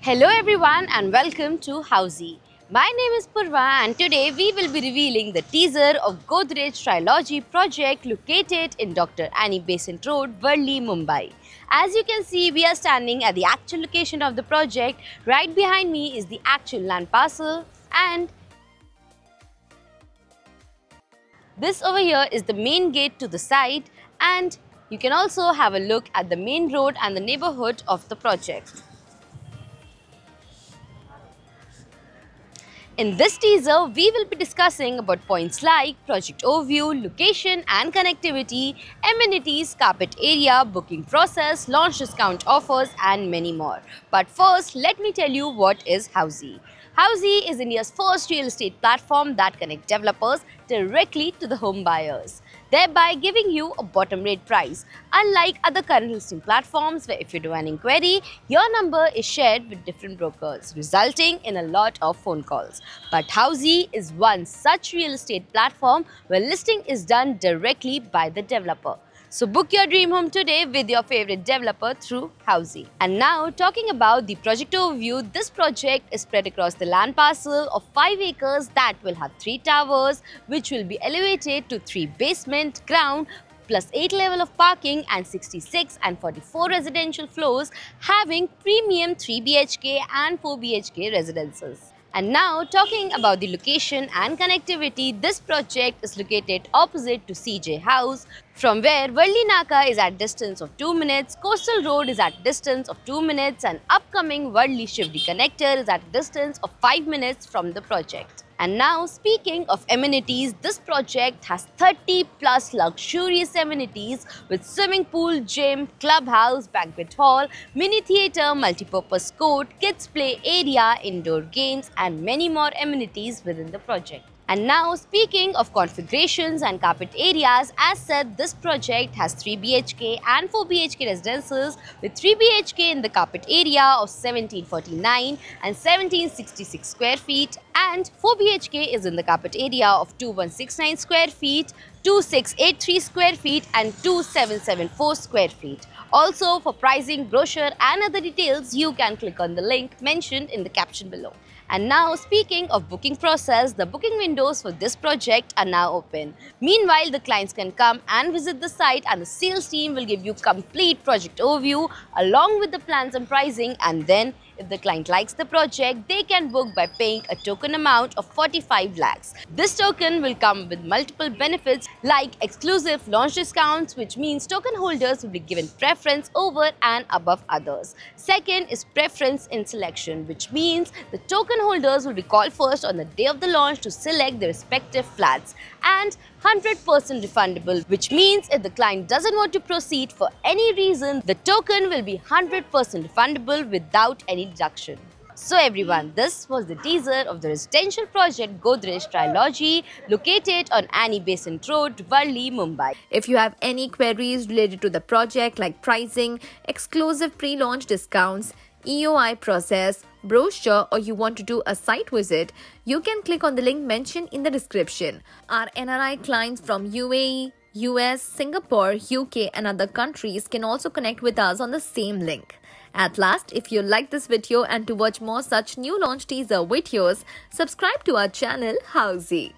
Hello everyone and welcome to Housey. My name is Purva and today we will be revealing the teaser of Godrej Trilogy project located in Dr. Annie Besant Road, Worli, Mumbai. As you can see, we are standing at the actual location of the project. Right behind me is the actual land parcel and this over here is the main gate to the site, and you can also have a look at the main road and the neighborhood of the project. In this teaser, we will be discussing about points like project overview, location and connectivity, amenities, carpet area, booking process, launch discount offers and many more. But first, let me tell you what is Housey. Housey is India's first real estate platform that connects developers directly to the home buyers, thereby giving you a bottom rate price. Unlike other current listing platforms where if you do an inquiry, your number is shared with different brokers, resulting in a lot of phone calls. But Housey is one such real estate platform where listing is done directly by the developer. So book your dream home today with your favorite developer through Housey. And now talking about the project overview, this project is spread across the land parcel of 5 acres that will have 3 towers which will be elevated to 3 basement, ground, plus 8 level of parking and 66 and 44 residential floors having premium 3 BHK and 4 BHK residences. And now talking about the location and connectivity, this project is located opposite to CJ House, from where Worli Naka is at distance of 2 minutes, Coastal Road is at distance of 2 minutes and upcoming Worli Shivdi connector is at distance of 5 minutes from the project. And now speaking of amenities, this project has 30 plus luxurious amenities with swimming pool, gym, clubhouse, banquet hall, mini theatre, multipurpose court, kids play area, indoor games and many more amenities within the project. And now speaking of configurations and carpet areas, as said, this project has 3 BHK and 4 BHK residences with 3 BHK in the carpet area of 1749 and 1766 square feet and 4 BHK is in the carpet area of 2169 square feet, 2683 square feet and 2774 square feet. Also, for pricing, brochure and other details, you can click on the link mentioned in the caption below. And now speaking of booking process, the booking windows for this project are now open. Meanwhile, the clients can come and visit the site and the sales team will give you complete project overview along with the plans and pricing, and then if the client likes the project, they can book by paying a token amount of 45 lakhs. This token will come with multiple benefits like exclusive launch discounts, which means token holders will be given preference over and above others. Second is preference in selection, which means the token holders will be called first on the day of the launch to select their respective flats. And 100% refundable, which means if the client doesn't want to proceed for any reason, the token will be 100% refundable without any deduction. So everyone, this was the teaser of the residential project Godrej Trilogy located on Annie Besant Road, Worli, Mumbai. If you have any queries related to the project like pricing, exclusive pre-launch discounts, EOI process, brochure, or you want to do a site visit, you can click on the link mentioned in the description. Our NRI clients from UAE, US, Singapore, UK and other countries can also connect with us on the same link. At last, if you like this video and to watch more such new launch teaser videos, subscribe to our channel Housey.